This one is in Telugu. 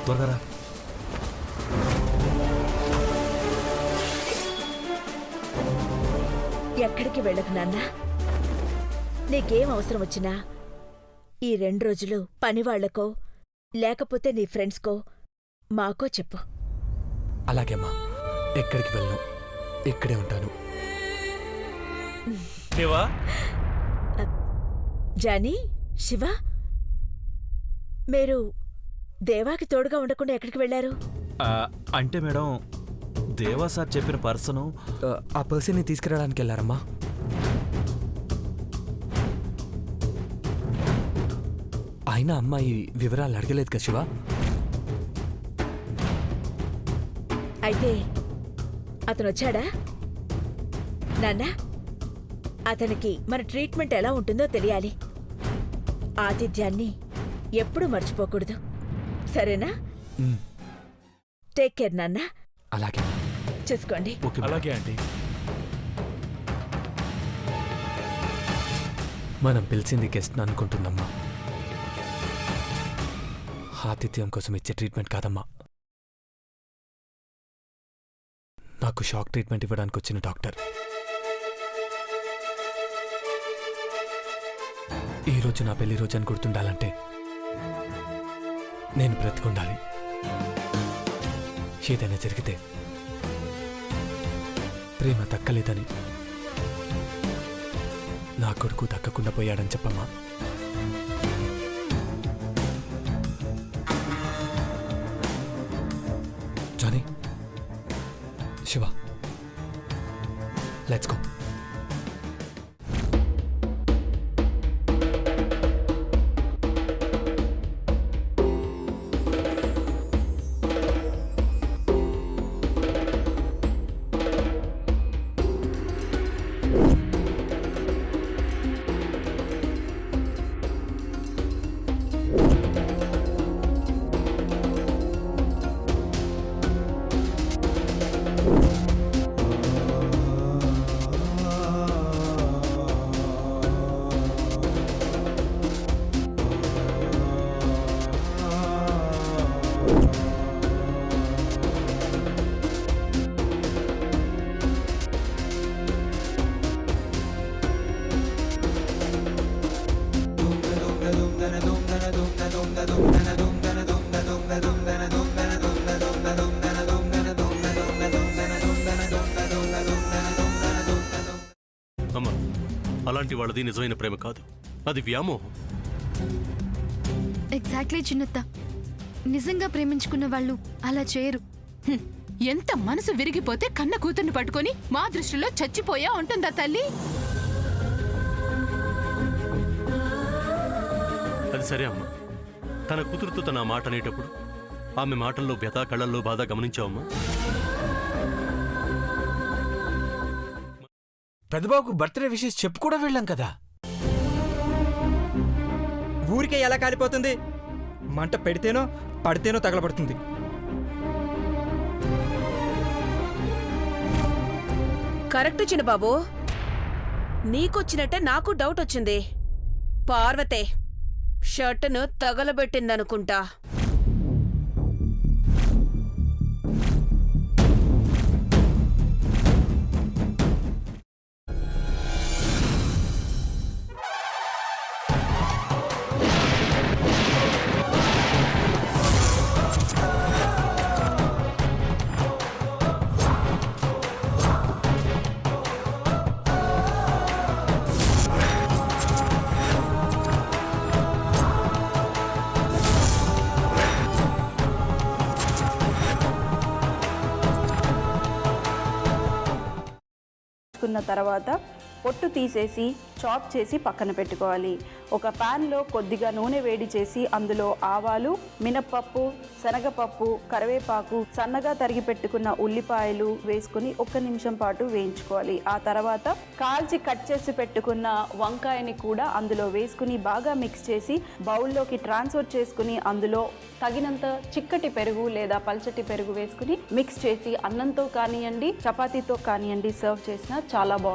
త్వరగా రా. ఎక్కడికి వెళ్ళకు నాన్నా. నీకేం అవసరం వచ్చినా ఈ 2 రోజులు పనివాళ్లకో లేకపోతే నీ ఫ్రెండ్స్కో మాకో చెప్పు. అలాగేమ్మా, ఎక్కడికి వెళ్ళను, ఇక్కడే ఉంటాను. దేవా, జానీ, శివ, మీరు దేవాకి తోడుగా ఉండకుండా ఎక్కడికి వెళ్లారు? అంటే మేడం, దేవా సార్ చెప్పిన పర్సను ఆ పర్సన్ని తీసుకురావడానికి వెళ్ళారమ్మా. అయినా అమ్మాయి వివరాలు అడగలేదు కదా శివ. అయితే అతను వచ్చాడా? నాన్నా, అతనికి మన ట్రీట్మెంట్ ఎలా ఉంటుందో తెలియాలి. ఆతిథ్యాన్ని ఎప్పుడూ మర్చిపోకూడదు, సరేనా? టేక్ కేర్ నాన్నా. అలాగే చూసుకోండి. అలాగే ఆంటీ. మనం పిలిచింది గెస్ట్ అనుకుంటుందమ్మా. ఆతిథ్యం కోసం ఇచ్చే ట్రీట్మెంట్ కాదమ్మా. నాకు షాక్ ట్రీట్మెంట్ ఇవ్వడానికి వచ్చిన డాక్టర్. ఈరోజు నా పెళ్లి రోజు అని గుర్తుండాలంటే నేను బ్రతికుండాలి. ఏదైనా జరిగితే ప్రేమ దక్కలేదని, నా కొడుకు దక్కకుండా పోయాడని చెప్పమ్మా. Johnny, Shiva, let's go. అమ్మా, అలాంటి వాళ్ళది నిజమైన ప్రేమ కాదు, అది వ్యామోహం. ఎగ్జాక్ట్లీ చిన్నత్త, నిజంగా ప్రేమించుకున్న వాళ్ళు అలా చేయరు. ఎంత మనసు విరిగిపోతే కన్న కూతుర్ని పట్టుకొని మా దృష్టిలో చచ్చిపోయా ఉంటుందా తల్లి? అది సరే అమ్మా, తన కూతురుతో తన మాట అనేటప్పుడు ఆమె మాటల్లో వ్యథ, కళ్ళల్లో బాధ గమనించావమ్మా? పెద్దబాబుకు బర్త్డే విషెస్ చెప్పు కూడా వెళ్ళాం కదా. ఊరికే ఎలా కాలిపోతుంది? మంట పెడితేనో పడితేనో తగలబడుతుంది. కరెక్ట్ చిన్నబాబు, నీకొచ్చినట్టే నాకు డౌట్ వచ్చింది. పార్వతే షర్టును తగలబెట్టిందనుకుంటా. తర్వాత పొట్టు తీసేసి చాప్ చేసి పక్కన పెట్టుకోవాలి. ఒక ప్యాన్లో కొద్దిగా నూనె వేడి చేసి అందులో ఆవాలు, మినప్పప్పు, శనగపప్పు, కరివేపాకు, సన్నగా తరిగి పెట్టుకున్న ఉల్లిపాయలు వేసుకుని 1 నిమిషం పాటు వేయించుకోవాలి. ఆ తర్వాత కాల్చి కట్ చేసి పెట్టుకున్న వంకాయని కూడా అందులో వేసుకుని బాగా మిక్స్ చేసి బౌల్లోకి ట్రాన్స్ఫర్ చేసుకుని అందులో తగినంత చిక్కటి పెరుగు లేదా పల్చటి పెరుగు వేసుకుని మిక్స్ చేసి అన్నంతో కానివ్వండి, చపాతీతో కానివ్వండి సర్వ్ చేసినా చాలా బాగుంటుంది.